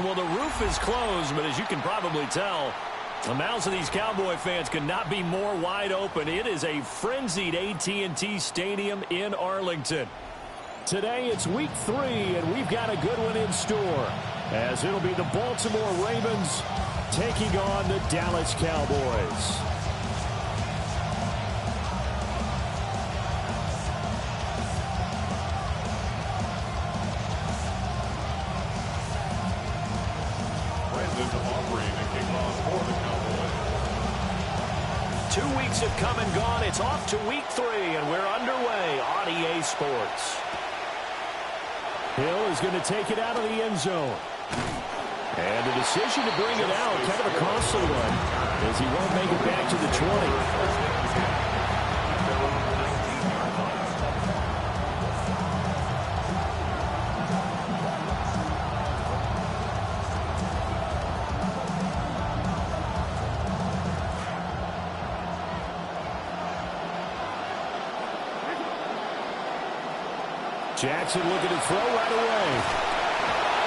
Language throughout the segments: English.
Well, the roof is closed, but as you can probably tell, the mouths of these Cowboy fans could not be more wide open. It is a frenzied AT&T Stadium in Arlington. Today it's week 3, and we've got a good one in store, as it'll be the Baltimore Ravens taking on the Dallas Cowboys. Offering a kickoff for the Cowboys. 2 weeks have come and gone. It's off to week 3, and we're underway on EA Sports. Hill is going to take it out of the end zone. And the decision to bring it out, kind of a costly one, as he won't make it back to the 20. Jackson looking to throw right away.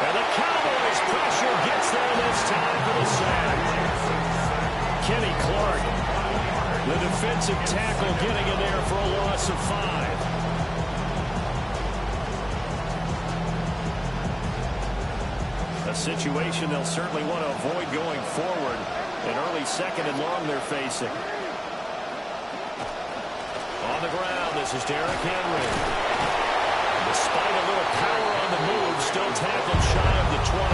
And the Cowboys pressure gets there this time for the sack. Kenny Clark, the defensive tackle, getting in there for a loss of 5. A situation they'll certainly want to avoid going forward. An early second and long they're facing. On the ground, this is Derrick Henry. Despite a little power on the move, still tackled shy of the 20.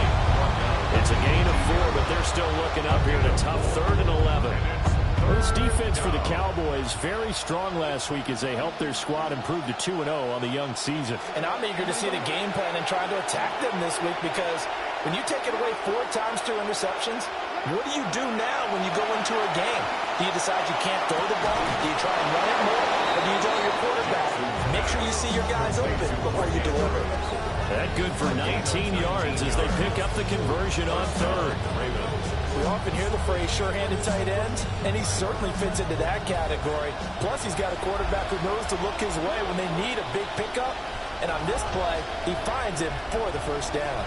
It's a gain of 4, but they're still looking up here at a tough 3rd and 11. Well, this defense for the Cowboys very strong last week as they helped their squad improve to 2-0 on the young season. And I'm eager to see the game plan and try to attack them this week, because when you take it away 4 times through interceptions, what do you do now when you go into a game? Do you decide you can't throw the ball? Do you try and run it more? Or do you tell your quarterback, make sure you see your guys open before you deliver? That good for 19 yards as they pick up the conversion on 3rd. We often hear the phrase sure-handed tight ends, and he certainly fits into that category. Plus, he's got a quarterback who knows to look his way when they need a big pickup. And on this play, he finds him for the first down.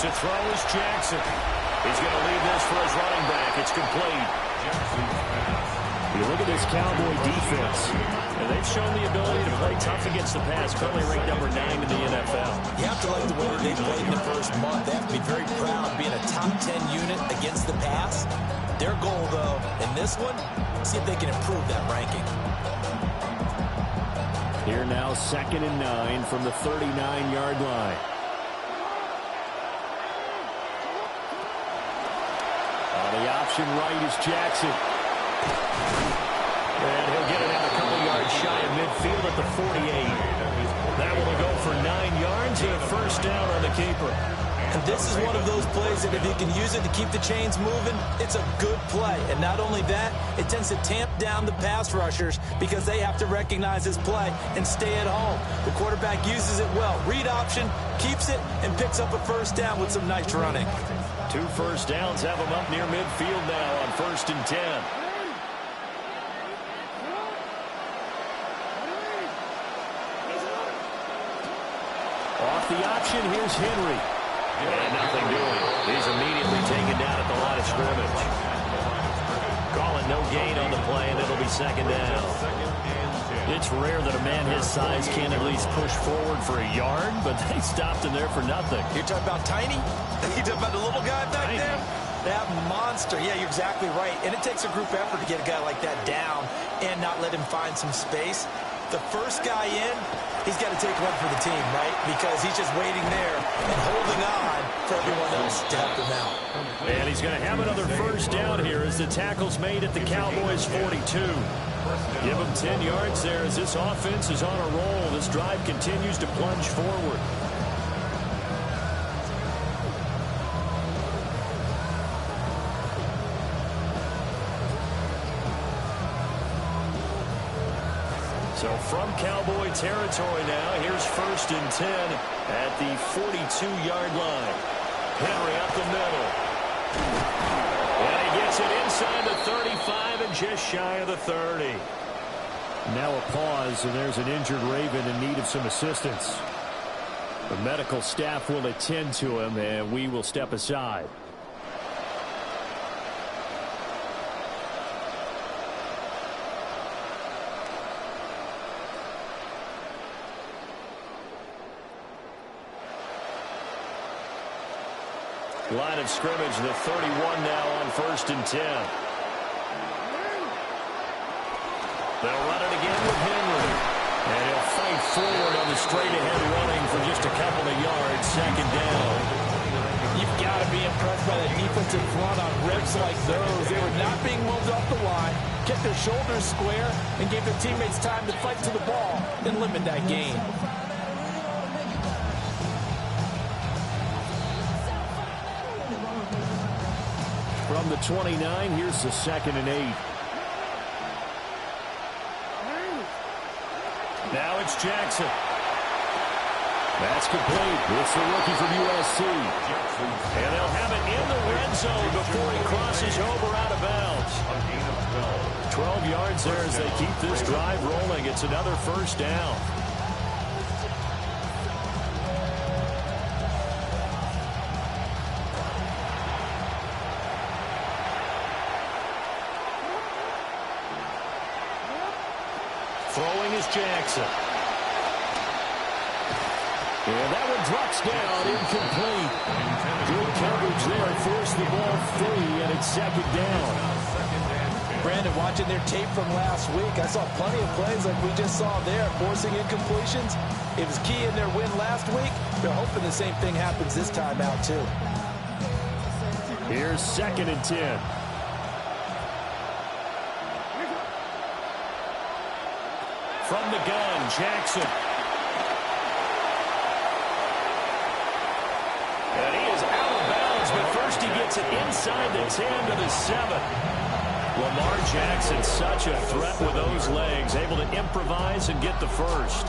To throw is Jackson. He's going to leave this for his running back. It's complete. You look at this Cowboy defense, and they've shown the ability to play tough against the pass, currently ranked number 9 in the NFL. You have to like the way that they played in the first month. They have to be very proud of being a top 10 unit against the pass. Their goal, though, in this one, see if they can improve that ranking. Here now, 2nd and 9 from the 39-yard line. The option right is Jackson. And he'll get it out a couple yards shy of midfield at the 48. That will go for 9 yards and a first down on the keeper. And this is one of those plays that if you can use it to keep the chains moving, it's a good play. And not only that, it tends to tamp down the pass rushers because they have to recognize this play and stay at home. The quarterback uses it well. Read option, keeps it, and picks up a first down with some nice running. 2 first downs have them up near midfield now on 1st and 10. Off the option, here's Henry. And nothing doing. He's immediately taken down at the line of scrimmage. Calling no gain on the play, and it'll be 2nd down. It's rare that a man his size can at least push forward for a yard, but they stopped him there for nothing. You're talking about tiny? You're talking about the little guy back there? That monster. Yeah, you're exactly right. And it takes a group effort to get a guy like that down and not let him find some space. The first guy in, he's got to take one for the team, right? Because he's just waiting there and holding on for everyone else to help him out. And he's going to have another first down here as the tackle's made at the Cowboys' 42. Give him 10 yards there as this offense is on a roll. This drive continues to plunge forward. So from Cowboy territory now, here's 1st and 10 at the 42-yard line. Henry up the middle. And he gets it inside the 35 and just shy of the 30. Now a pause, and there's an injured Raven in need of some assistance. The medical staff will attend to him, and we will step aside. Line of scrimmage, the 31 now on 1st and 10. They'll run it again with Henry. And he'll fight forward on the straight-ahead running for just a couple of yards. 2nd down. You've got to be impressed by the defensive front on reps like those. They were not being moved off the line, kept their shoulders square, and gave their teammates time to fight to the ball and limit that gain. From the 29, here's the 2nd and 8. Now it's Jackson. That's complete. It's the rookie from USC. And they'll have it in the red zone before he crosses over out of bounds. 12 yards there as they keep this drive rolling. It's another 1st down. Throwing is Jackson. And that one drops down, incomplete. Good coverage there, forced the ball free, and it's 2nd down. Brandon, watching their tape from last week, I saw plenty of plays like we just saw there, forcing incompletions. It was key in their win last week. They're hoping the same thing happens this time out, too. Here's 2nd and 10. From the gun, Jackson. And he is out of bounds, but first he gets it inside the 10 to the 7. Lamar Jackson, such a threat with those legs, able to improvise and get the first.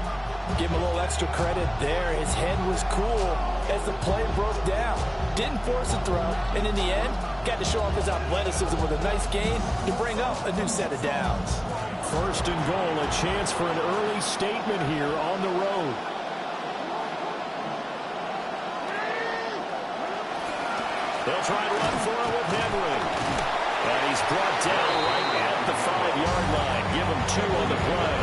Give him a little extra credit there. His head was cool as the play broke down. Didn't force a throw, and in the end, got to show off his athleticism with a nice gain to bring up a new set of downs. 1st and goal, a chance for an early statement here on the road. They'll try to run for it with Henry. And he's brought down right at the 5-yard line. Give him 2 on the play.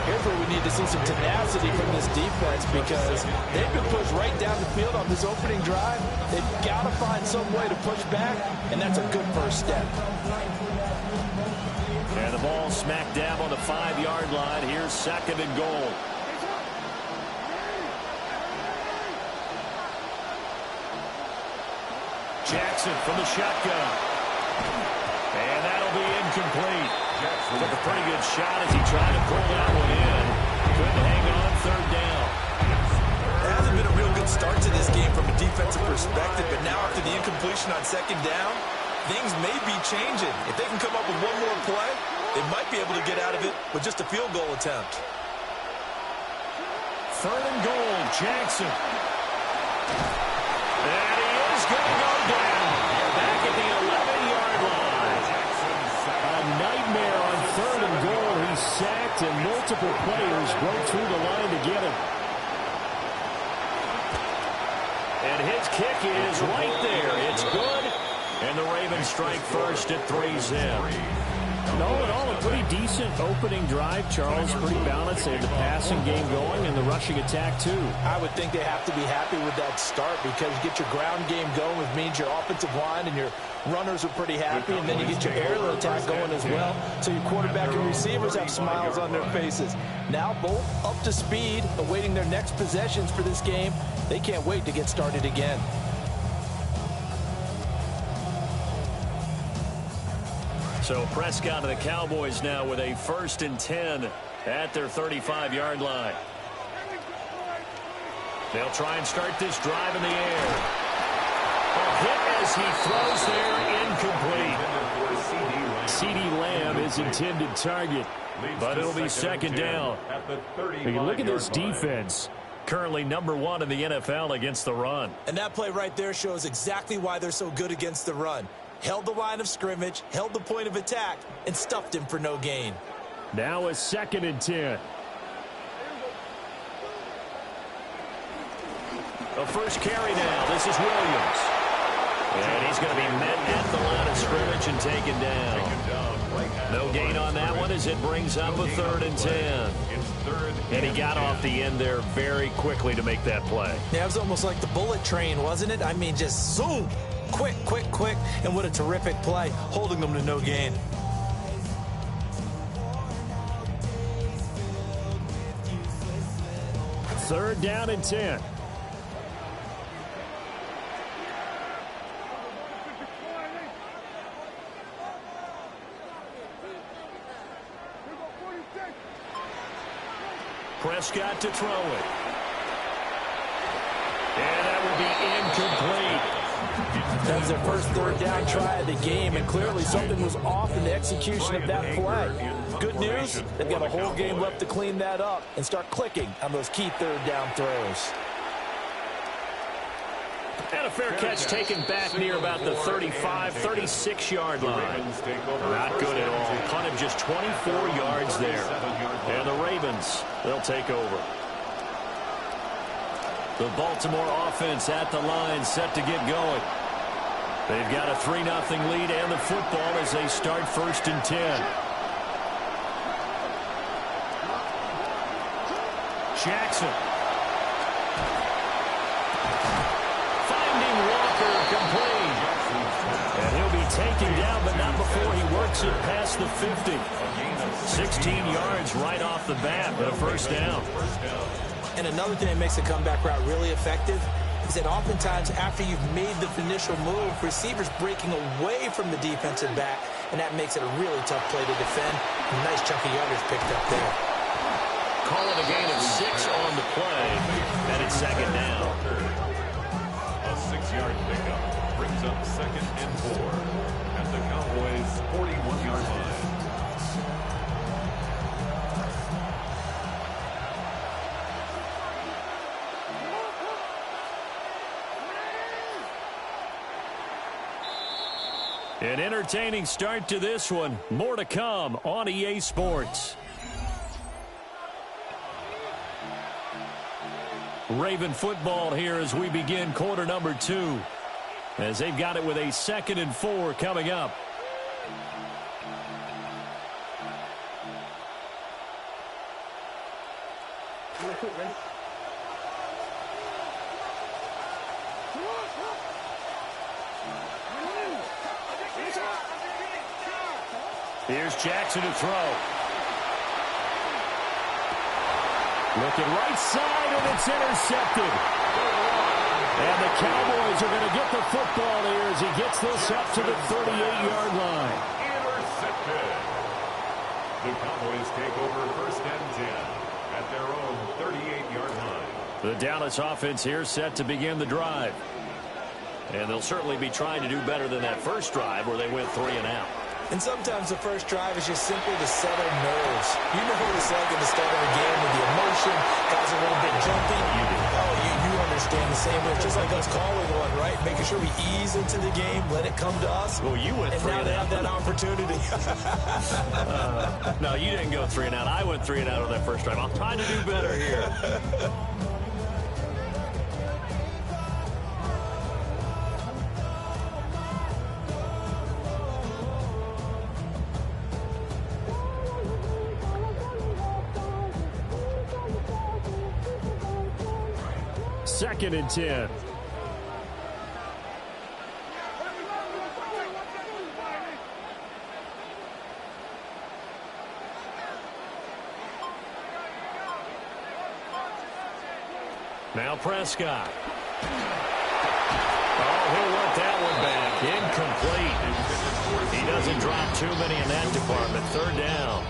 Here's where we need to see some tenacity from this defense because they've been pushed right down the field on this opening drive. They've got to find some way to push back, and that's a good first step. And the ball smack dab on the 5-yard line. Here's 2nd and goal. Jackson from the shotgun. And that'll be incomplete. Took a pretty good shot as he tried to pull that one in. Couldn't hang on 3rd down. It hasn't been a real good start to this game from a defensive perspective, but now after the incompletion on 2nd down, things may be changing. If they can come up with one more play, they might be able to get out of it with just a field goal attempt. 3rd and goal, Jackson. And he is going to go down. Back at the 11-yard line. A nightmare on 3rd and goal. He's sacked, and multiple players broke through the line to get him. And his kick is right there. It's good. And the Ravens strike first at 3-zip. All in all, a pretty decent opening drive, Charles. Pretty balanced. They had the passing game going and the rushing attack, too. I would think they have to be happy with that start because you get your ground game going, which means your offensive line and your runners are pretty happy, and then you get your aerial attack going as well. So your quarterback and receivers have smiles on their faces. Now both up to speed, awaiting their next possessions for this game. They can't wait to get started again. So Prescott and the Cowboys now with a 1st and 10 at their 35-yard line. They'll try and start this drive in the air. A hit as he throws there, incomplete. CeeDee Lamb is intended target, but it'll be 2nd down. You look at this defense. Currently #1 in the NFL against the run. And that play right there shows exactly why they're so good against the run. Held the line of scrimmage, held the point of attack, and stuffed him for no gain. Now a 2nd and 10. A first carry now. This is Williams. And he's going to be met at the line of scrimmage and taken down. No gain on that one as it brings up a 3rd and 10. And he got off the end there very quickly to make that play. Yeah, it was almost like the bullet train, wasn't it? I mean, just zoom. Quick, quick, quick. And what a terrific play, holding them to no gain. Third down and 10. Prescott to throw it. And that will be incomplete. That was their first 3rd down try of the game, and clearly something was off in the execution of that play. Good news, they've got a whole game left to clean that up and start clicking on those key 3rd down throws. And a fair catch taken back near about the 35, 36-yard line. Not good at all. Punted just 24 yards there. And the Ravens, they'll take over. The Baltimore offense at the line, set to get going. They've got a 3-0 lead and the football as they start 1st and 10. Jackson. Finding Walker complete. And he'll be taken down, but not before he works it past the 50. 16 yards right off the bat, but a 1st down. And another thing that makes the comeback route really effective is that oftentimes after you've made the initial move, receivers breaking away from the defensive back, and that makes it a really tough play to defend. A nice chunk of yardage picked up there. Call it a gain of 6 on the play, and it's 2nd down. A 6-yard pickup brings up 2nd and 4 at the Cowboys' 41-yard line. An entertaining start to this one. More to come on EA Sports. Raven football here as we begin quarter number 2. As they've got it with a 2nd and 4 coming up. Here's Jackson to throw. Looking right side, and it's intercepted. And the Cowboys are going to get the football here as he gets this up to the 38-yard line. Intercepted. The Cowboys take over 1st and 10 at their own 38-yard line. The Dallas offense here set to begin the drive. And they'll certainly be trying to do better than that first drive where they went 3 and out. And sometimes the first drive is just simply to settle nerves. You know what it's like at the start of a game with the emotion. Guys are a little bit jumpy. You understand the same way. It's just like us calling one, right? Making sure we ease into the game, let it come to us. Well, you went 3 and out. And now they have that opportunity. No, you didn't go 3 and out. I went 3 and out on that first drive. I'm trying to do better here. Second and 10. Now Prescott. Oh, he'll want that one back. Incomplete. He doesn't drop too many in that department. 3rd down.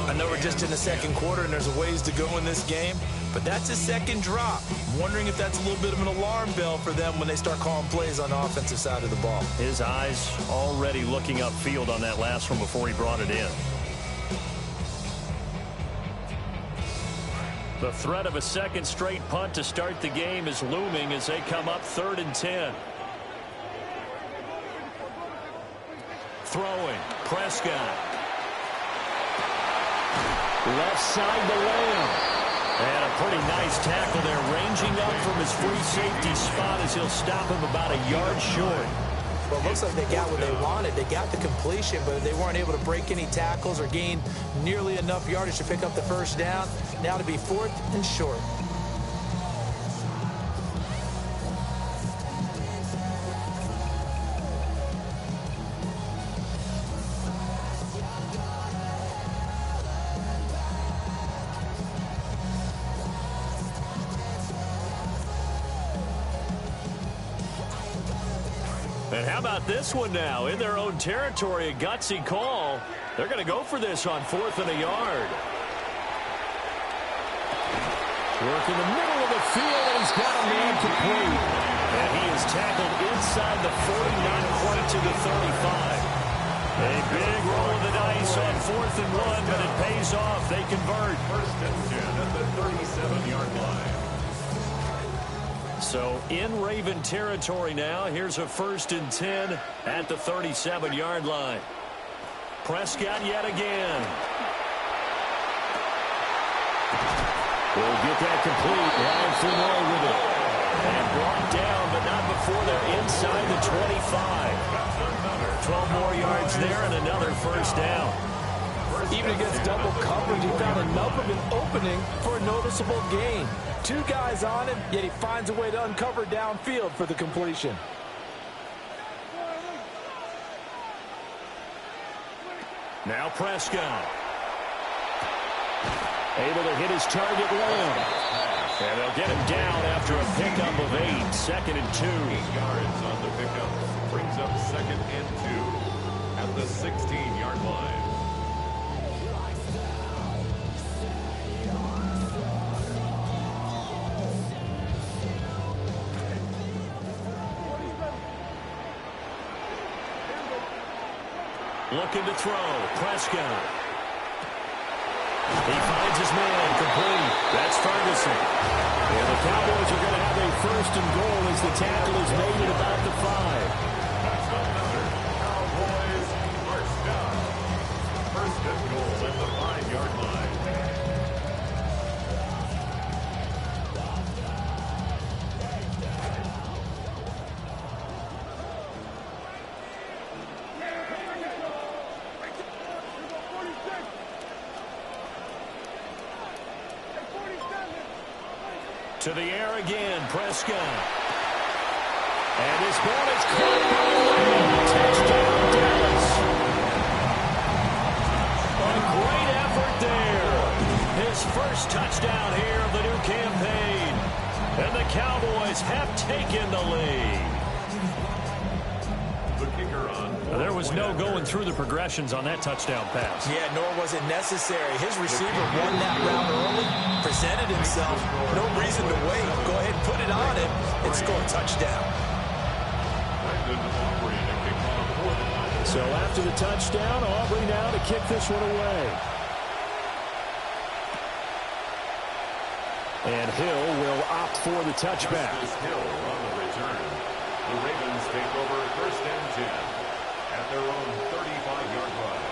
I know we're just in the 2nd quarter and there's a ways to go in this game, but that's his 2nd drop. I'm wondering if that's a little bit of an alarm bell for them when they start calling plays on the offensive side of the ball. His eyes already looking upfield on that last one before he brought it in. The threat of a 2nd straight punt to start the game is looming as they come up 3rd and 10. Throwing. Prescott. Left side to Lamb. And a pretty nice tackle there, ranging up from his free safety spot as he'll stop him about a yard short. Well, it looks like they got what they wanted. They got the completion, but they weren't able to break any tackles or gain nearly enough yardage to pick up the first down. Now to be 4th and short. And how about this one now? In their own territory, a gutsy call. They're going to go for this on 4th and a yard. Work in the middle of the field, and he's got a man complete. And he is tackled inside the 40, not quite to the 35. A big roll of the dice on 4th and 1, but it pays off. They convert. 1st and 10 at the 37-yard line. So in Raven territory now, here's a 1st and 10 at the 37-yard line. Prescott yet again. Will get that complete. Ryan Finlay with it. And brought down, but not before they're inside the 25. 12 more yards there and another first down. Even against double coverage, he found enough of an opening for a noticeable gain. 2 guys on him, yet he finds a way to uncover downfield for the completion. Now Prescott. Able to hit his target Lamb. And they'll get him down after a pickup of 8. 2nd and 2. 8 yards on the pickup. Brings up 2nd and 2 at the 16-yard line. Looking to throw. Prescott. He finds his man complete. That's Ferguson. And the Cowboys are going to have a 1st and goal as the tackle is made at about the 5. That's another Cowboys first down. 1st and goal at the 5-yard line. To the air again, Prescott. And his ball is caught by Lamb. Touchdown, Dallas. A great effort there. His first touchdown here of the new campaign. And the Cowboys have taken the lead. The kicker on. There was no going through the progressions on that touchdown pass. Yeah, nor was it necessary. His receiver won that route early, presented himself. No reason to wait. Go ahead, put it on him, and score a touchdown. So after the touchdown, Aubrey now to kick this one away. And Hill will opt for the touchback. Hill on the return. The Ravens take over 1st and 10 at their own 35-yard line.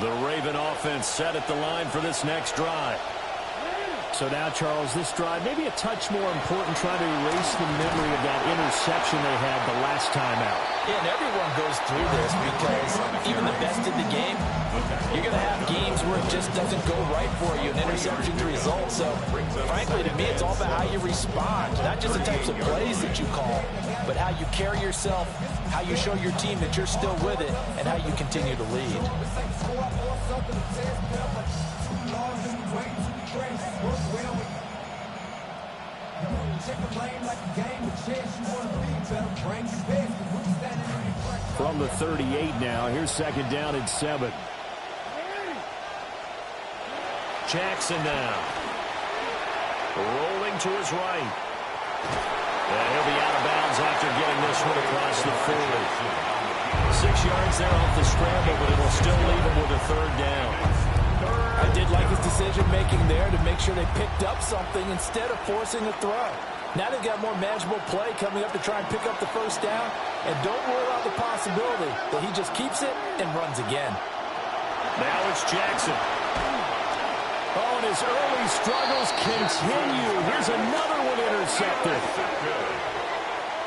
The Raven offense set at the line for this next drive. So now, Charles, this drive maybe a touch more important, trying to erase the memory of that interception they had the last time out. Yeah, and everyone goes through this because even the best in the game, you're going to have games where it just doesn't go right for you, and interceptions result. So, frankly, to me, it's all about how you respond, not just the types of plays that you call, but how you carry yourself, how you show your team that you're still with it, and how you continue to lead. From the 38 now, here's 2nd down and 7. Jackson now. Rolling to his right. And he'll be out of bounds after getting this one across the 40. 6 yards there off the scramble, but it will still leave him with a 3rd down. I did like his decision-making there to make sure they picked up something instead of forcing a throw. Now they've got more manageable play coming up to try and pick up the first down, and don't rule out the possibility that he just keeps it and runs again. Now it's Jackson. Oh, and his early struggles continue. Here's another one intercepted.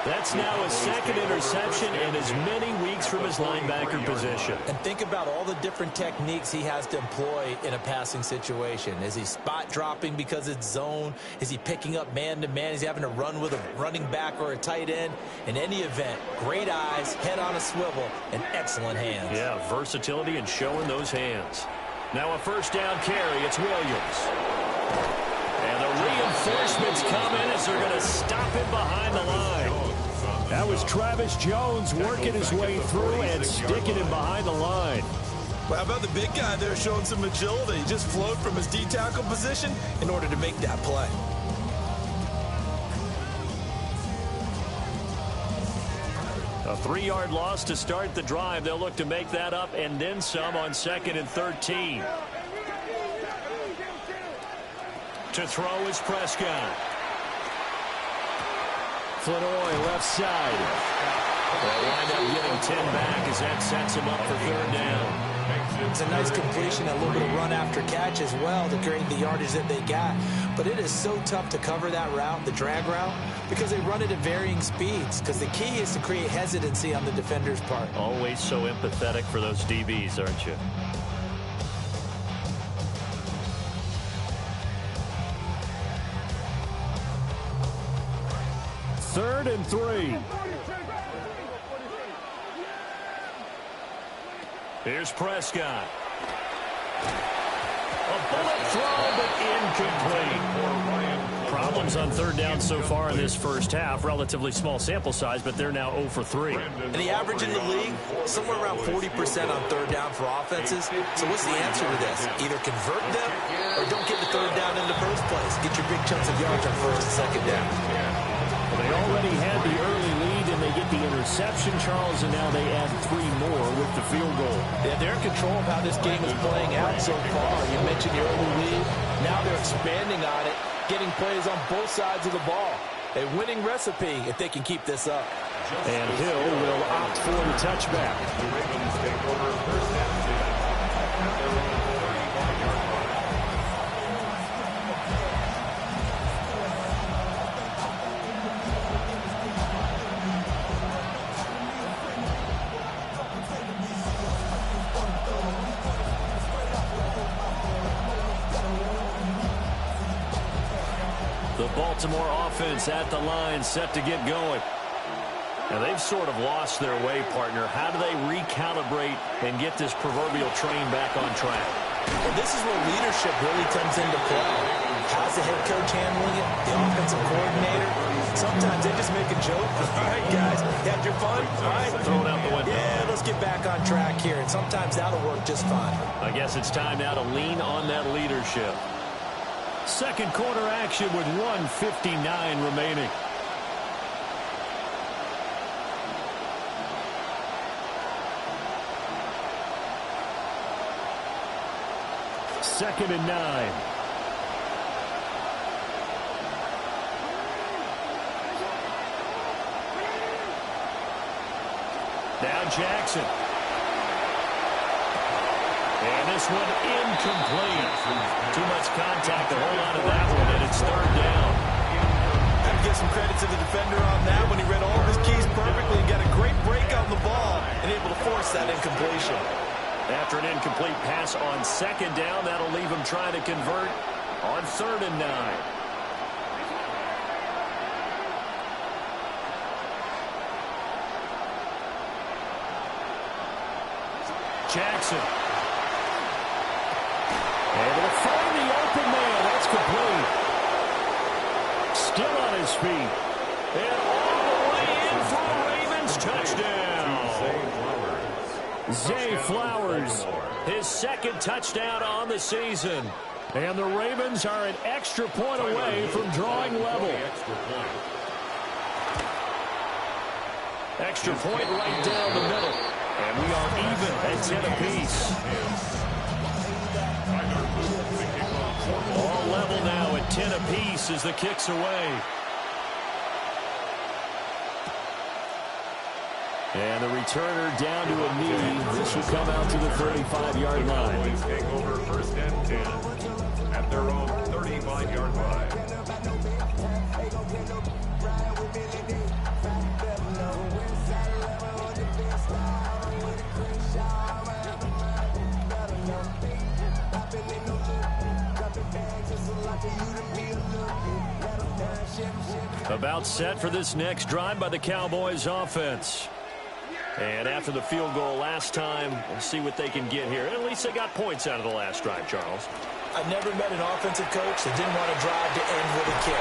That's now his second interception in as many weeks from his linebacker position. And think about all the different techniques he has to employ in a passing situation. Is he spot dropping because it's zone? Is he picking up man-to-man? Is he having to run with a running back or a tight end? In any event, great eyes, head on a swivel, and excellent hands. Yeah, versatility and showing those hands. Now a first down carry. It's Williams. And the reinforcements come in as they're going to stop him behind the line. That was Travis Jones working his way through and sticking him behind the line. Well, how about the big guy there showing some agility? He just flowed from his D-tackle position in order to make that play. A 3-yard loss to start the drive. They'll look to make that up and then some on 2nd and 13. To throw is Prescott. Flanoy left side. They'll wind up getting 10 back as that sets him up for 3rd down. It's a nice completion, a little bit of run after catch as well to create the yardage that they got. But it is so tough to cover that route, the drag route, because they run it at varying speeds. Because the key is to create hesitancy on the defender's part. Always so empathetic for those DBs, aren't you? Third and 3. Here's Prescott. A bullet throw, but incomplete. Problems on 3rd down so far in this first half. Relatively small sample size, but they're now 0 for 3. And the average in the league, somewhere around 40% on 3rd down for offenses. So what's the answer to this? Either convert them or don't get the 3rd down in the first place. Get your big chunks of yards on 1st and 2nd down. Well, they already had the early lead, and they get the interception, Charles, and now they add 3 more with the field goal. Yeah, they're in control of how this game is playing out so far. You mentioned the early lead. Now they're expanding on it, getting plays on both sides of the ball. A winning recipe if they can keep this up. And Hill will opt for the touchback. The Ravens take over 1st and 10 at their own 31-yard line. The Baltimore offense at the line, set to get going. Now, they've sort of lost their way, partner. How do they recalibrate and get this proverbial train back on track? Well, this is where leadership really comes into play. How's the head coach handling it? The offensive coordinator? Sometimes they just make a joke. All right, guys, you had your fun? All right. Throw it out the window. Yeah, let's get back on track here. And sometimes that'll work just fine. I guess it's time now to lean on that leadership. Second quarter action with 1:59 remaining. Second and 9. Now Jackson. And this one incomplete. Too much contact to hold on to that one, and it's 3rd down. Got to give some credit to the defender on that when he read all of his keys perfectly and got a great break on the ball and able to force that incompletion. After an incomplete pass on 2nd down, that'll leave him trying to convert on 3rd and 9. Jackson. Able to find the open man. That's complete. Still on his feet. And all the way in for a Ravens touchdown. Zay Flowers, his 2nd touchdown on the season. And the Ravens are an extra point away from drawing level. Extra point right down the middle. And we are even at 10 apiece. All level now at 10 apiece as the kick's away. And the returner down to a knee. This will come out to the 35-yard line. Cowboys take over first and 10 at their own 35-yard line. About set for this next drive by the Cowboys offense. And after the field goal last time, we'll see what they can get here. At least they got points out of the last drive, Charles. I've never met an offensive coach that didn't want to drive to end with a kick.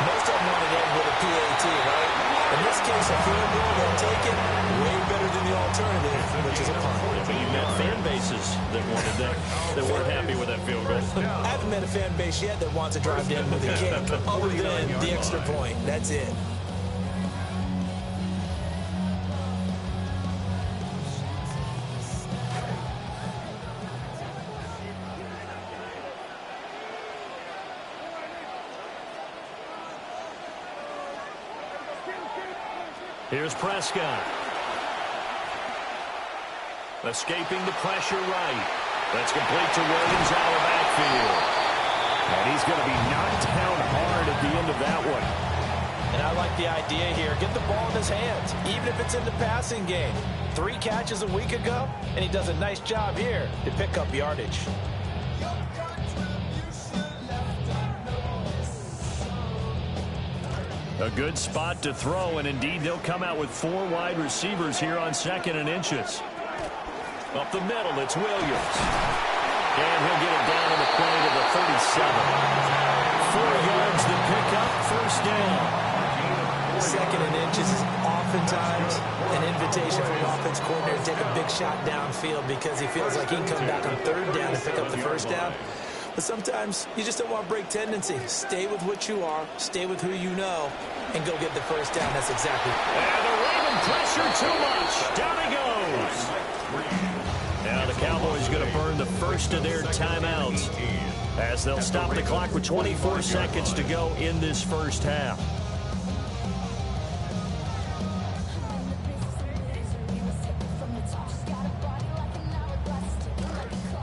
Most of them want to end with a PAT, right? In this case, a field goal, they'll take it way better than the alternative, which is a punt. But you've met fan bases that wanted that, that weren't happy with that field goal. I haven't met a fan base yet that wants to drive to end with a kick, other than the extra point. That's it. Here's Prescott. Escaping the pressure right. That's complete to Williams out of the backfield. And he's going to be knocked down hard at the end of that one. And I like the idea here. Get the ball in his hands, even if it's in the passing game. 3 catches a week ago, and he does a nice job here to pick up yardage. A good spot to throw, and indeed they'll come out with 4 wide receivers here on 2nd and inches. Up the middle, it's Williams. And he'll get it down in the play to the 37. 4 yards to pick up, first down. 2nd and inches is oftentimes an invitation for an offense coordinator to take a big shot downfield because he feels like he can come back on 3rd down to pick up the first down. But sometimes you just don't want to break tendency. Stay with what you are, stay with who you know, and go get the first down. That's exactly. And the Raven pressure too much. Down he goes. Now the Cowboys going to burn the first of their timeouts as they'll stop the clock with 24 seconds to go in this first half.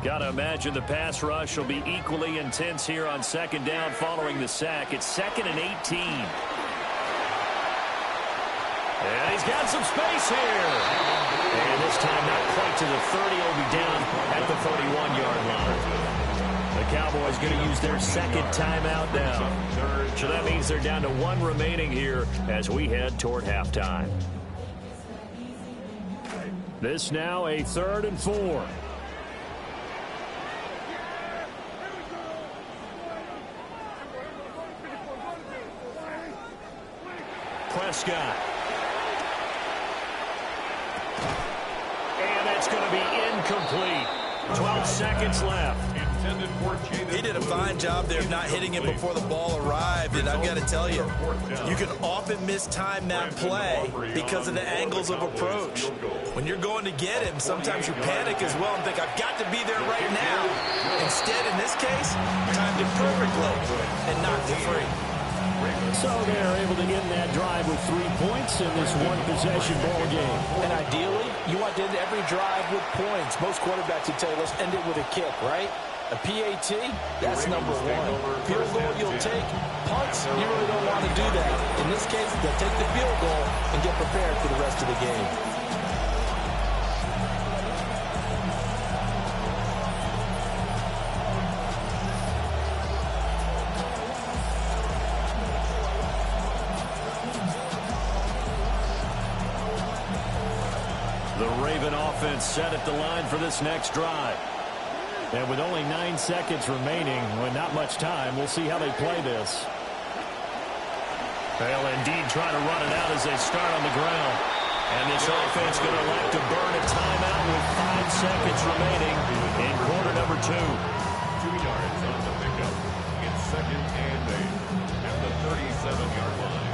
Got to imagine the pass rush will be equally intense here on 2nd down following the sack. It's 2nd and 18. And he's got some space here. And this time not quite to the 30. He'll be down at the 31-yard line. The Cowboys going to use their 2nd timeout now. So that means they're down to 1 remaining here as we head toward halftime. This now a 3rd and 4. Prescott. And that's going to be incomplete. 12 seconds left. He did a fine job there of not hitting it before the ball arrived, and I've got to tell you, you can often mistime that play because of the angles of approach. When you're going to get him, sometimes you panic as well and think, I've got to be there right now. Instead, in this case, timed it perfectly and knocked it free. So they're able to end that drive with 3 points in this one-possession ball game. And ideally, you want to end every drive with points. Most quarterbacks would tell you, let's end it with a kick, right? A PAT, that's number 1. Field goal you'll take. Punts, you really don't want to do that. In this case, they'll take the field goal and get prepared for the rest of the game. The Raven offense set at the line for this next drive. And with only 9 seconds remaining, with not much time, we'll see how they play this. They'll indeed try to run it out as they start on the ground. And this offense going to elect to burn a timeout with 5 seconds remaining in quarter number 2. 2 yards on the pickup. It's 2nd and 8 at the 37-yard line.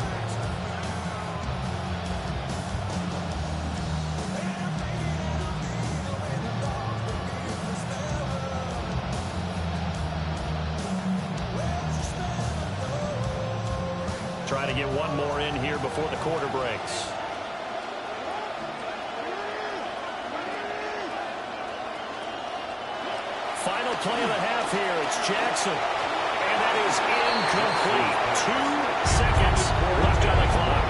Try to get one more in here before the quarter breaks. final play of the half here. It's Jackson. And that is incomplete. 2 seconds left on the clock.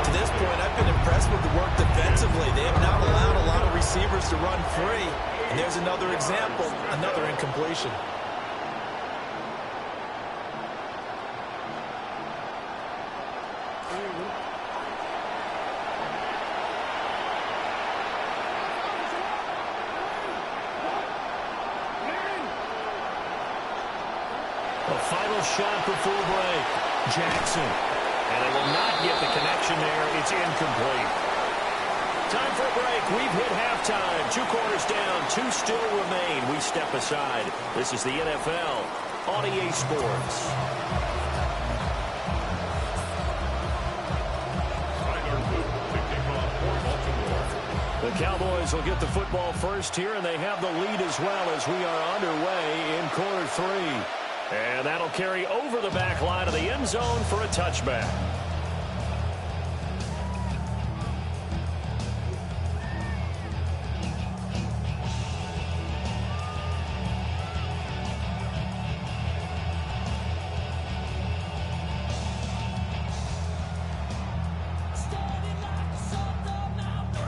To this point, I've been impressed with the work defensively. They have not allowed a lot of receivers to run free. And there's another example, another incompletion. The final shot before break. Jackson. And they will not get the connection there. It's incomplete. Time for a break. We've hit halftime. 2 quarters down. 2 still remain. We step aside. This is the NFL on EA Sports. The Cowboys will get the football first here, and they have the lead as well as we are underway in quarter 3. And that'll carry over the back line of the end zone for a touchback.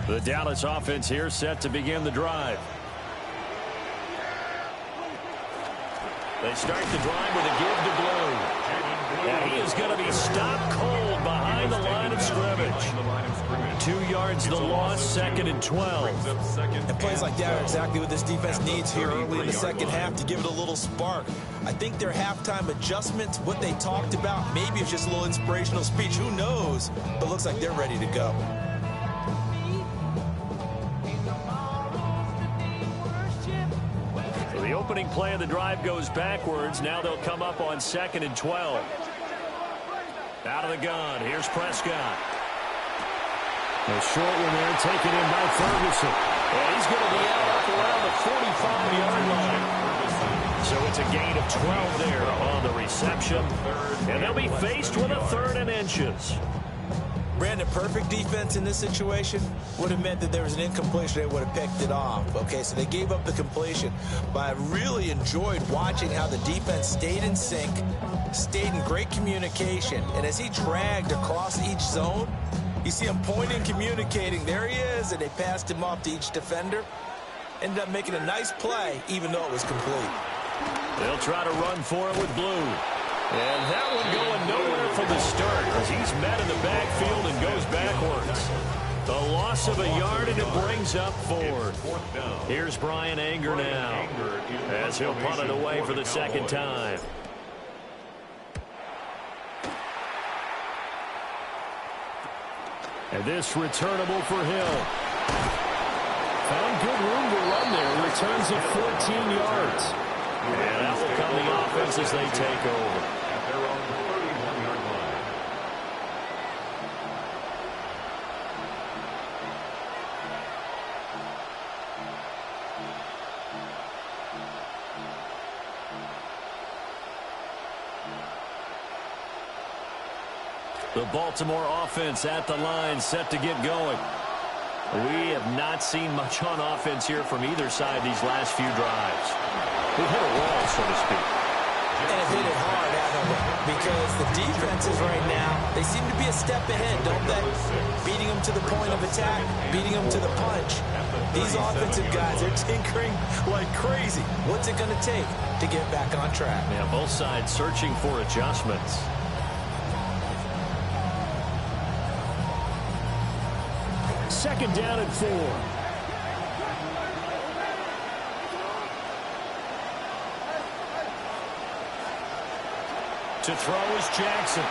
The Dallas offense here set to begin the drive. They start the drive with a give to Blue. And he is going to be stopped cold behind the line of scrimmage. 2 yards the loss, 2nd and 12. And plays like that are exactly what this defense needs here early in the second half to give it a little spark. I think their halftime adjustments, what they talked about, maybe it's just a little inspirational speech. Who knows? But looks like they're ready to go. The opening play of the drive goes backwards. Now they'll come up on 2nd and 12. Out of the gun. Here's Prescott. A short one there taken in by Ferguson. And he's going to be out up around the 45-yard line. So it's a gain of 12 there on the reception. And they'll be faced with a 3rd and inches. Brandon, perfect defense in this situation would have meant that there was an incompletion. They would have picked it off. Okay, so they gave up the completion. But I really enjoyed watching how the defense stayed in sync, stayed in great communication. And as he dragged across each zone, you see him pointing, communicating. There he is, and they passed him off to each defender. Ended up making a nice play, even though it was complete. They'll try to run for it with Blue. And that one going nowhere from the start as he's met in the backfield and goes backwards. The loss of a yard, and it brings up 4th. Here's Brian Anger now as he'll punt it away for the 2nd time. And this returnable for Hill. Found good room to run there. Returns of 14 yards. And that will come the offense as they take over. They're on the 31-yard line. The Baltimore offense at the line, set to get going. We have not seen much on offense here from either side these last few drives. We've hit a wall, so to speak. And it hit it hard, haven't we? Because the defenses right now, they seem to be a step ahead, don't they? Beating them to the point of attack, beating them to the punch. These offensive guys, they're tinkering like crazy. What's it going to take to get back on track? Yeah, both sides searching for adjustments. Second down and 4. To throw is Jackson.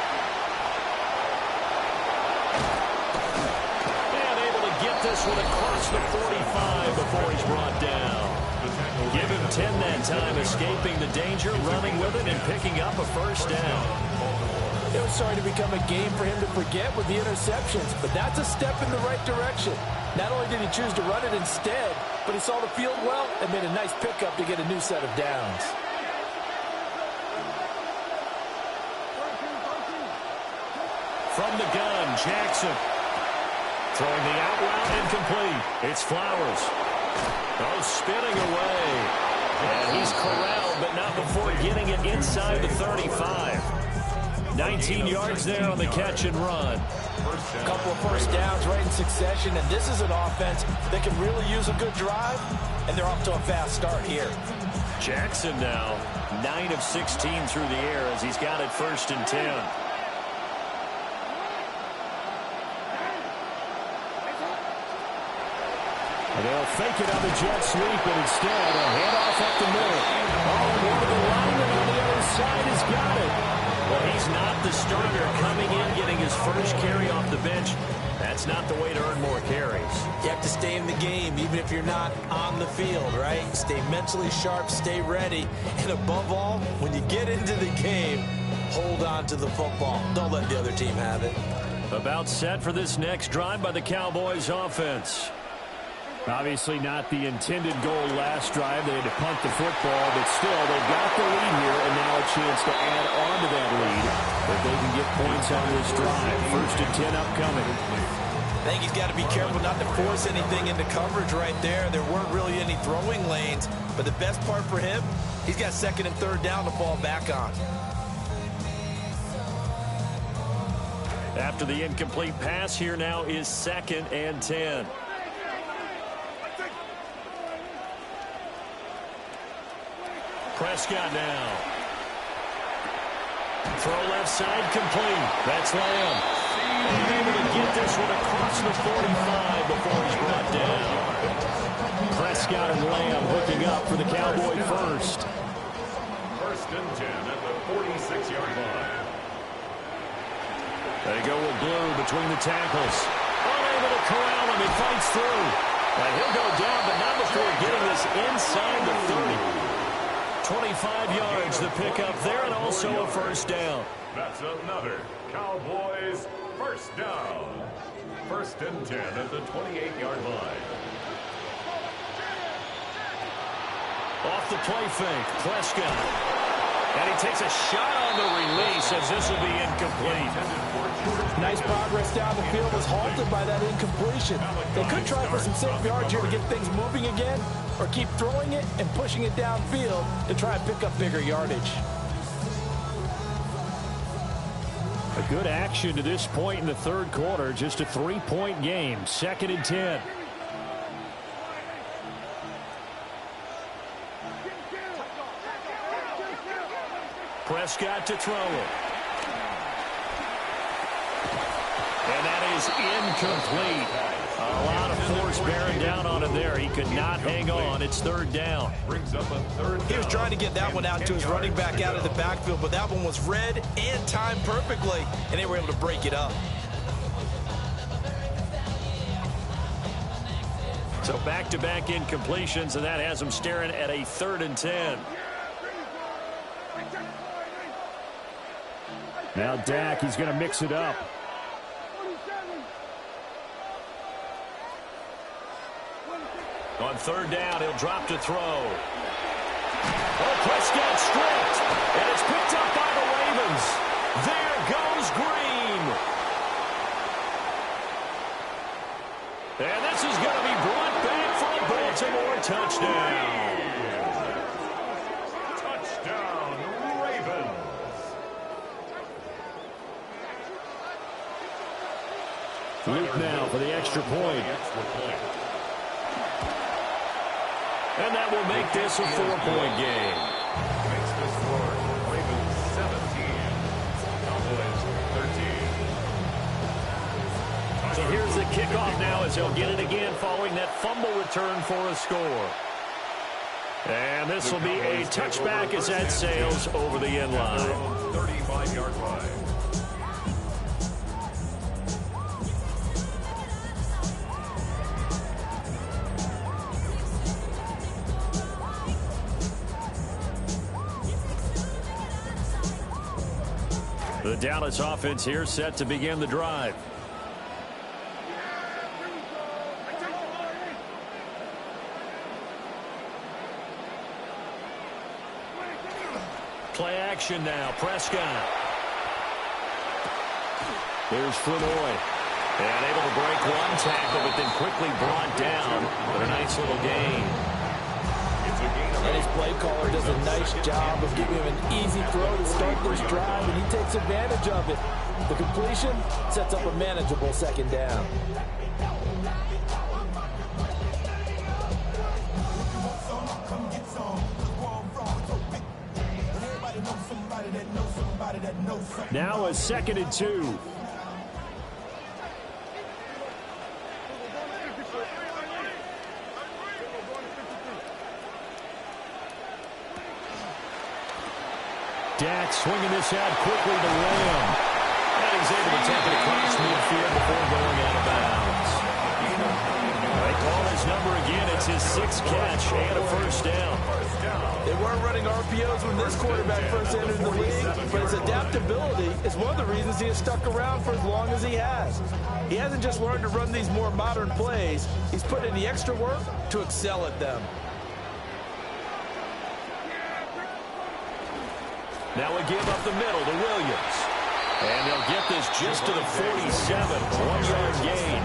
And able to get this one across the 45 before he's brought down. Give him 10 that time, escaping the danger, running with it, and picking up a first down. It was starting to become a game for him to forget with the interceptions, but that's a step in the right direction. Not only did he choose to run it instead, but he saw the field well and made a nice pickup to get a new set of downs. From the gun, Jackson. Throwing the out route incomplete. It's Flowers. Oh, spinning away. And he's corralled, but not before getting it inside the 35. 19 yards there on the catch and run. A couple of first downs right in succession, and this is an offense that can really use a good drive, and they're off to a fast start here. Jackson now 9 of 16 through the air as he's got it 1st and 10. And they'll fake it on the jet sweep, and instead a handoff up the middle. Oh, one of the linemen on the other side has got it. Well, he's not the starter coming in, getting his first carry off the bench. That's not the way to earn more carries. You have to stay in the game, even if you're not on the field, right? Stay mentally sharp, stay ready, and above all, when you get into the game, hold on to the football. Don't let the other team have it. About set for this next drive by the Cowboys offense. Obviously not the intended goal last drive. They had to punt the football, but still, they've got the lead here, and now a chance to add on to that lead if they can get points on this drive. 1st and 10 upcoming. I think he's got to be careful not to force anything into coverage right there. There weren't really any throwing lanes, but the best part for him, he's got 2nd and 3rd down to fall back on. After the incomplete pass, here now is 2nd and 10. Prescott now. Throw left side complete. That's Lamb. And able to get this one across the 45 before he's brought down. Prescott and Lamb hooking up for the Cowboy first. 1st and 10 at the 46-yard line. They go with Blue between the tackles. Unable to corral him. He fights through. And he'll go down, but not before getting this inside the 30. 25 yards the pickup there, and also a 1st down. That's another Cowboys 1st down. 1st and 10 at the 28-yard line. Off the play fake, Prescott. And he takes a shot on the release as this will be incomplete. Nice progress down the field, was halted by that incompletion. They could try for some safe yards here to get things moving again, or keep throwing it and pushing it downfield to try and pick up bigger yardage. A good action to this point in the 3rd quarter. Just a 3-point game. 2nd and 10. Prescott to throw it. And that is incomplete. A lot of force bearing down on him there. He could not hang on. It's 3rd down. Brings up a 3rd down. He was trying to get that one out to his running back out of the backfield, but that one was read and timed perfectly, and they were able to break it up. So back-to-back incompletions, and that has him staring at a 3rd and 10. Now Dak, he's going to mix it up. On 3rd down, he'll drop to throw. Oh, Prescott stripped, and it's picked up by the Ravens. There goes Green. And this is going to be brought back for a Baltimore touchdown. Touchdown, Ravens. Luke now for the extra point. And that will make this a 4-point game. Makes the score Ravens 17, Cowboys 13. So here's the kickoff now as he'll get it again following that fumble return for a score. And this will be a touchback as that sails over the end line. 35-yard line. The Dallas offense here set to begin the drive. Play action now. Prescott. Here's Flournoy. And able to break one tackle, but then quickly brought down. But a nice little gain. It's a And his play caller does a nice job of giving him an easy throw to start this drive, and he takes advantage of it. The completion sets up a manageable second down. Now a 2nd and 2. Dak swinging this out quickly to Lamb. And he's able to take it across midfield before going out of bounds. They call his number again. It's his 6th catch and a first down. They weren't running RPOs when this quarterback first entered the league, but his adaptability is one of the reasons he has stuck around for as long as he has. He hasn't just learned to run these more modern plays. He's put in the extra work to excel at them. Now we give up the middle to Williams. And they'll get this just to the 47. 1-yard gain.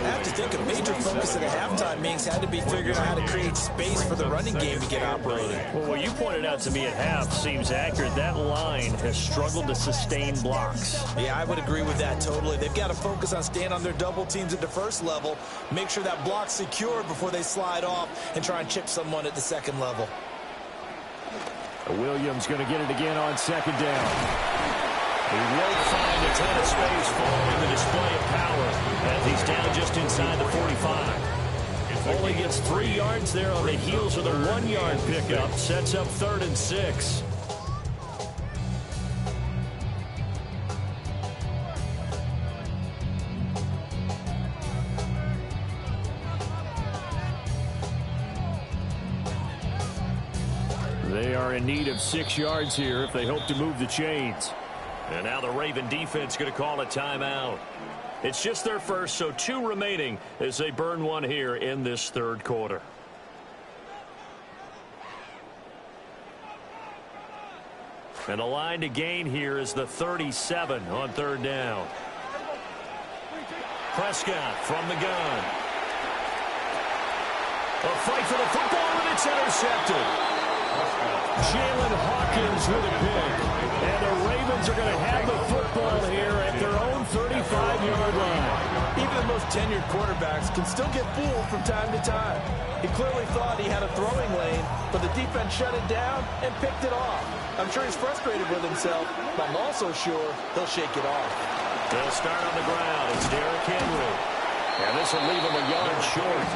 I have to think a major focus at the halftime means had to be figuring out how to create space for the running game to get operating. Well, what you pointed out to me at half seems accurate. That line has struggled to sustain blocks. Yeah, I would agree with that totally. They've got to focus on staying on their double teams at the first level, make sure that block's secured before they slide off and try and chip someone at the second level. Williams going to get it again on 2nd down. He won't find a ton of space following the display of power as he's down just inside the 45. Only gets 3 yards there on the heels of the 1-yard pickup. Sets up 3rd and 6. They are in need of 6 yards here if they hope to move the chains. And now the Raven defense going to call a timeout. It's just their first, so 2 remaining as they burn one here in this 3rd quarter. And the line to gain here is the 37 on 3rd down. Prescott from the gun. A fight for the football, and it's intercepted. Jalen Hawkins with a pick. And the Ravens are going to have the football here at their own 35-yard line. Even the most tenured quarterbacks can still get fooled from time to time. He clearly thought he had a throwing lane, but the defense shut it down and picked it off. I'm sure he's frustrated with himself, but I'm also sure he'll shake it off. They'll start on the ground. It's Derrick Henry. And this will leave him a yard short.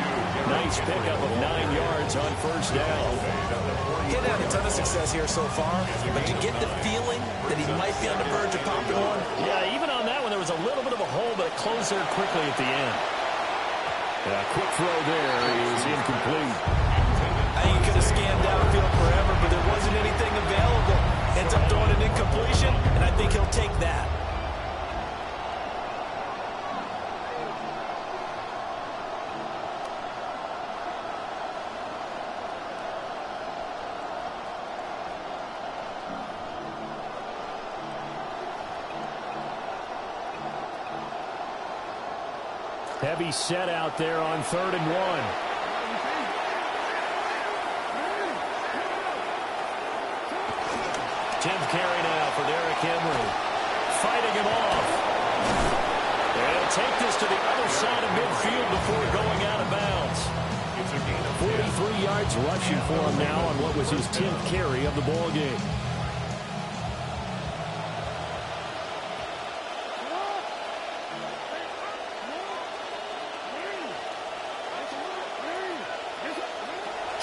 Nice pickup of 9 yards on 1st down. He's had a ton of success here so far, but you get the feeling that he might be on the verge of popping one. Yeah, even on that one, there was a little bit of a hole, but it closed there quickly at the end. And a quick throw there is incomplete. I think he could have scanned downfield forever, but there wasn't anything available. Ends up throwing an incompletion, and I think he'll take that. Heavy set out there on 3rd and 1. 10th carry now for Derrick Henry. Fighting him off. And he'll take this to the other side of midfield before going out of bounds. 43 yards rushing for him now on what was his 10th carry of the ball game.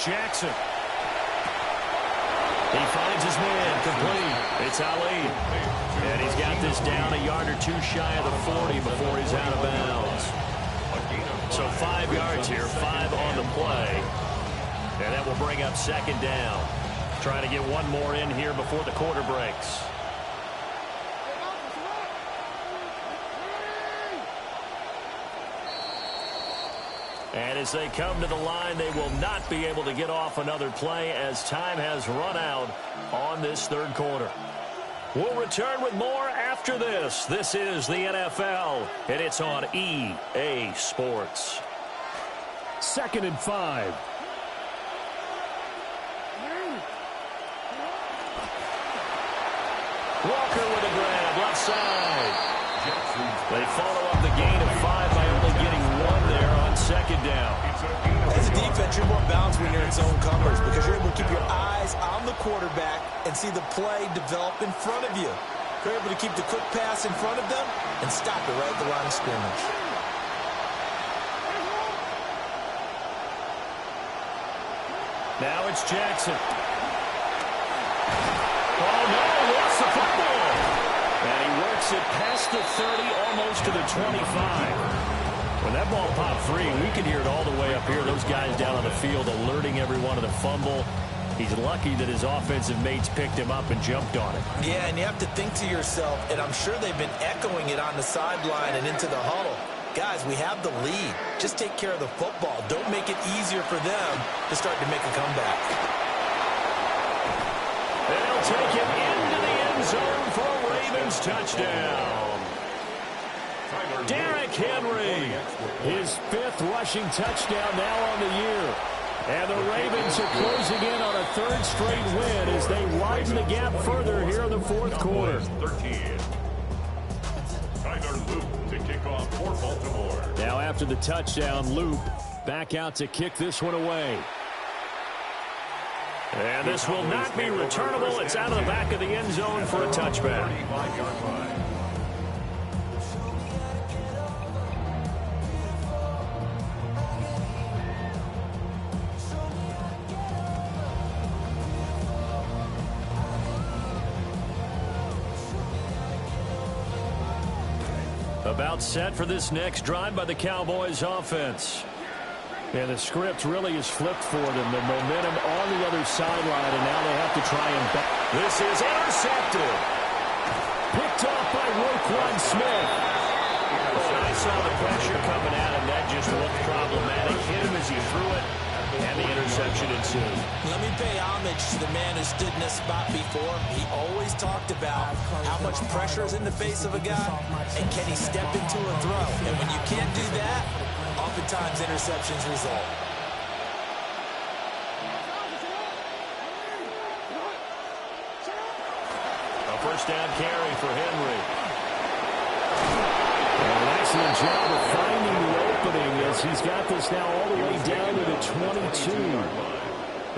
Jackson. He finds his man complete. It's Ali. And he's got this down a yard or 2 shy of the 40 before he's out of bounds. So 5 yards here, 5 on the play. And that will bring up 2nd down. Trying to get one more in here before the quarter breaks. And as they come to the line, they will not be able to get off another play as time has run out on this 3rd quarter. We'll return with more after this. This is the NFL, and it's on EA Sports. 2nd and 5. Walker with a grab, left side. They follow up the gain of 5 by only getting 1 there on second down. As a defense, you're more balanced when you're in zone coverage because you're able to keep your eyes on the quarterback and see the play develop in front of you. You're able to keep the quick pass in front of them and stop it right at the line of scrimmage. Now it's Jackson. Oh, no, lost the football. And he works it past the 30, almost to the 25. When that ball popped free, we could hear it all the way up here. Those guys down on the field alerting everyone of the fumble. He's lucky that his offensive mates picked him up and jumped on it. Yeah, and you have to think to yourself, and I'm sure they've been echoing it on the sideline and into the huddle. Guys, we have the lead. Just take care of the football. Don't make it easier for them to start to make a comeback. They'll take it into the end zone for a Ravens touchdown. Derrick Henry, his 5th rushing touchdown now on the year. And the Ravens are closing in on a 3rd straight win as they widen the gap further here in the 4th quarter. 13. Tyler Loop to kick off for Baltimore. Now after the touchdown, Loop back out to kick this one away. And this will not be returnable. It's out of the back of the end zone for a touchback. 35-yard line. About set for this next drive by the Cowboys offense. And the script really is flipped for them. The momentum on the other sideline, and now they have to try and back. This is intercepted. Picked off by Roquan Smith. Oh, and I saw the pressure coming at him. That just looked problematic. Hit him as he threw it, and the interception ensued. Let me pay homage to the man who stood in this spot before. He always talked about how much pressure is in the face of a guy, and can he step into a throw. And when you can't do that, oftentimes interceptions result. A first down carry for Henry. An excellent job of finding the opening as he's got this now all the way down to the 22.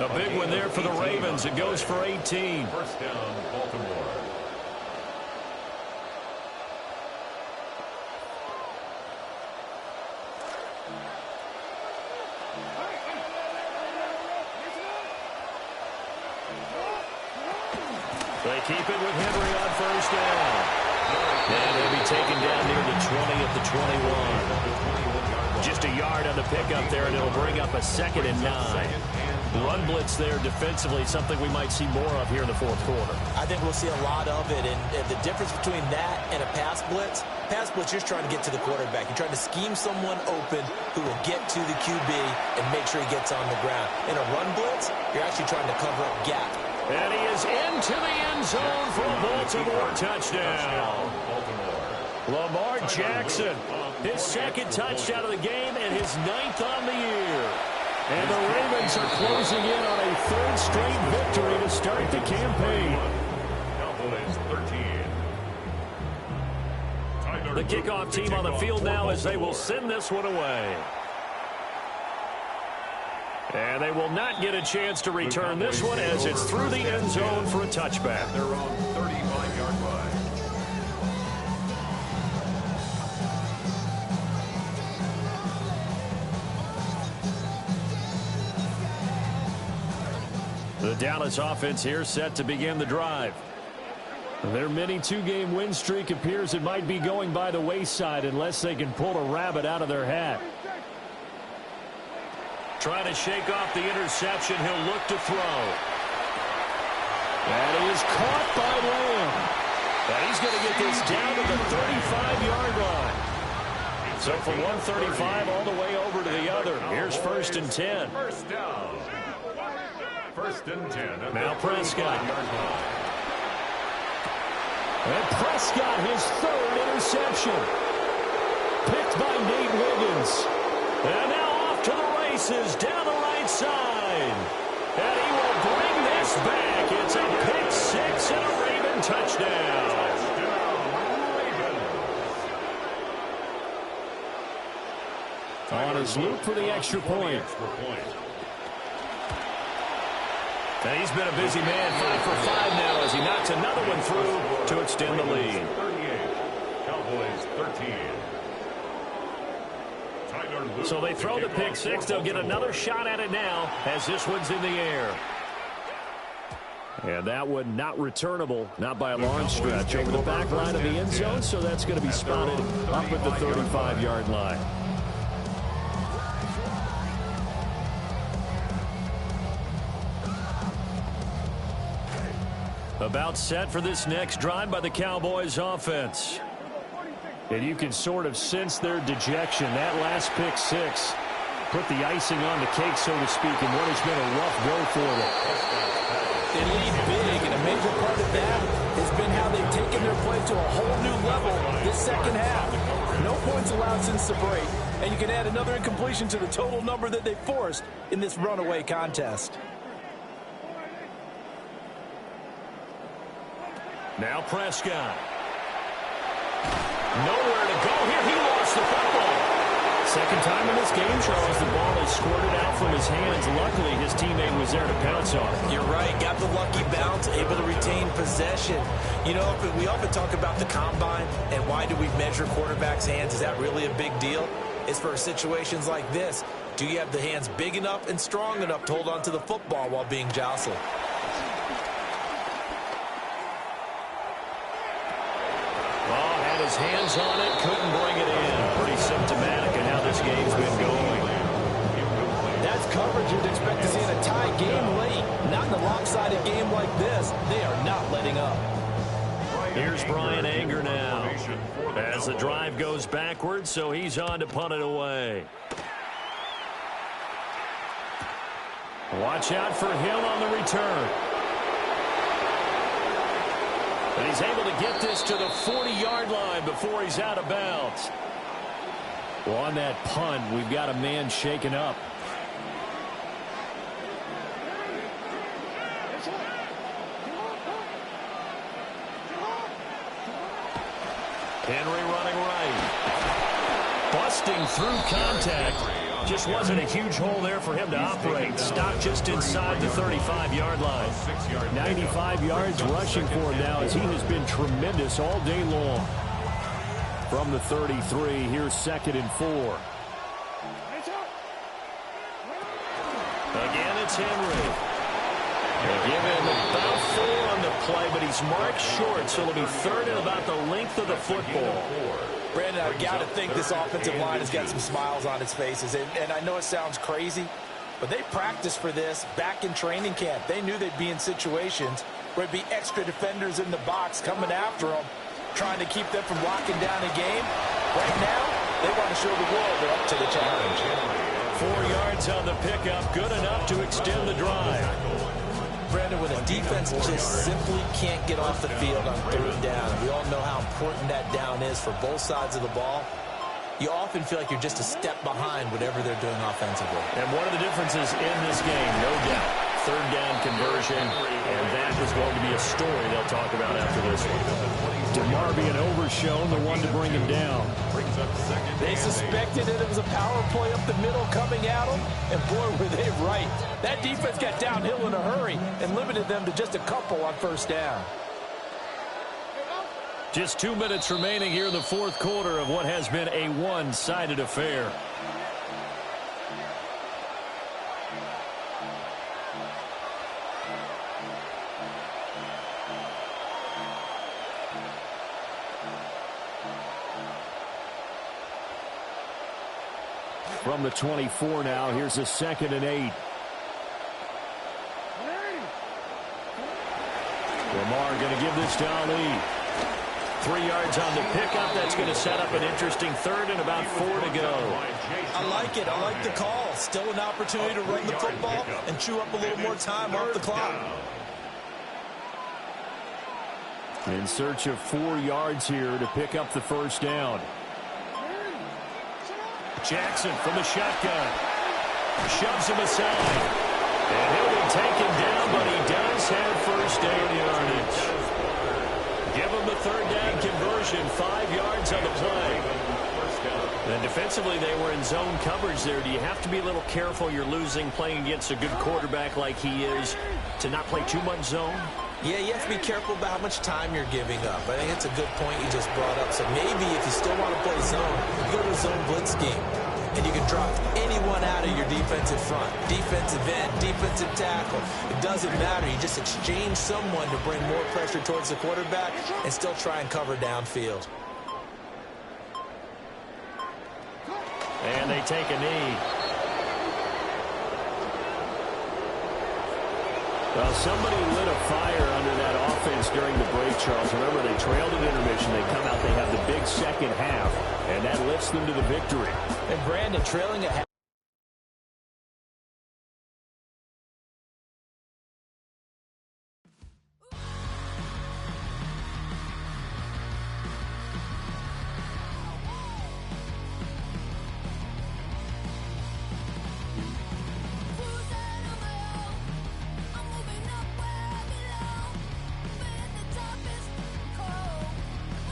A big one there for the Ravens. It goes for 18. First down, Baltimore. They keep it with Henry on first down. And he'll be taken down near the 20 at the 21. Just a yard on the pickup there, and it'll bring up a 2nd and 9. Run blitz there defensively, something we might see more of here in the 4th quarter. I think we'll see a lot of it, and the difference between that and a pass blitz, you're just trying to get to the quarterback. You're trying to scheme someone open who will get to the QB and make sure he gets on the ground. In a run blitz, you're actually trying to cover up gap. And he is into the end zone for a Baltimore touchdown. Lamar Jackson, his 2nd touchdown of the game and his 9th on the year. And the Ravens are closing in on a 3rd straight victory to start the campaign. Cowboys 13. The kickoff team on the field now as they will send this one away. And they will not get a chance to return this one as it's through the end zone for a touchback. Their own 35-yard line. The Dallas offense here set to begin the drive. Their mini 2-game win streak appears it might be going by the wayside unless they can pull a rabbit out of their hat. Trying to shake off the interception. He'll look to throw. That is caught by Lamb. And he's going to get this down to the 35-yard line. So from 135 all the way over to the other. Here's 1st and 10. First down. 1st and 10. Now Prescott. And Prescott, his 3rd interception. Picked by Nate Wiggins. And now off to the races down the right side. And he will bring this back. It's a pick 6 and a Ravens and touchdown. On his loop for the extra point. And he's been a busy man, 5 for 5 now as he knocks another one through to extend the lead. 38, Cowboys 13. So they throw the pick six. They'll get another shot at it now as this one's in the air. And that one not returnable, not by a long stretch, over the back line of the end zone, so that's going to be spotted up at the 35-yard line. About set for this next drive by the Cowboys offense. And you can sort of sense their dejection. That last pick six put the icing on the cake, so to speak, in what has been a rough go for them. They lead big, and a major part of that has been how they've taken their play to a whole new level this second half. No points allowed since the break, and you can add another incompletion to the total number that they forced in this runaway contest. Now Prescott. Nowhere to go here. He lost the football. Second time in this game, Charles, the ball is squirted out from his hands. Luckily, his teammate was there to pounce on it. You're right. Got the lucky bounce, able to retain possession. You know, we often talk about the combine and why do we measure quarterbacks' hands. Is that really a big deal? It's for situations like this. Do you have the hands big enough and strong enough to hold on to the football while being jostled? His hands on it, couldn't bring it in. Pretty symptomatic of how this game's been going. That's coverage you'd expect to see in a tie game late. Not in a lopsided game like this. They are not letting up. Here's Brian Anger now. As the drive goes backwards, so he's on to punt it away. Watch out for Hill on the return. But he's able to get this to the 40-yard line before he's out of bounds. Well, on that punt, we've got a man shaken up. Henry running right. Busting through contact. Just wasn't a huge hole there for him to operate. Stopped just inside the 35-yard line. 95 yards rushing for him now as he has been tremendous all day long. From the 33, here's 2nd and 4. Again, it's Henry. They'll give him about 4 on the play, but he's marked short, so it'll be 3rd and about the length of the football. Brandon, I've got to think this offensive line has got some smiles on its faces. And I know it sounds crazy, but they practiced for this back in training camp. They knew they'd be in situations where it'd be extra defenders in the box coming after them, trying to keep them from locking down a game. Right now, they want to show the world they're up to the challenge. 4 yards on the pickup, good enough to extend the drive. Brandon, when a defense just simply can't get off the field on 3rd down, we all know how important that down is for both sides of the ball. You often feel like you're just a step behind whatever they're doing offensively. And one of the differences in this game, no doubt, 3rd down conversion, and that is going to be a story they'll talk about after this one. DeMar being overshown, the one to bring him down. They suspected that it was a power play up the middle coming at them, and boy, were they right. That defense got downhill in a hurry and limited them to just a couple on 1st down. Just 2 minutes remaining here in the 4th quarter of what has been a one-sided affair. From the 24 now, here's a 2nd and 8. Lamar going to give this to Ali. 3 yards on the pickup. That's going to set up an interesting 3rd and about 4 to go. I like it. I like the call. Still an opportunity to run the football and chew up a little more time off the clock. In search of 4 yards here to pick up the 1st down. Jackson from the shotgun. Shoves him aside. And he'll be taken down, but he does have 1st down yardage. Give them the third down conversion, 5 yards on the play. And defensively, they were in zone coverage there. Do you have to be a little careful? You're losing playing against a good quarterback like he is to not play too much zone? Yeah, you have to be careful about how much time you're giving up. I think it's a good point you just brought up. So maybe if you still want to play zone, you go to a zone blitz scheme. And you can drop anyone out of your defensive front. Defensive end, defensive tackle. It doesn't matter. You just exchange someone to bring more pressure towards the quarterback and still try and cover downfield. And they take a knee. Well, somebody lit a fire under that offense during the break, Charles. Remember, they trailed at intermission. They come out, they have the big second half, and that lifts them to the victory. And Brandon trailing at half.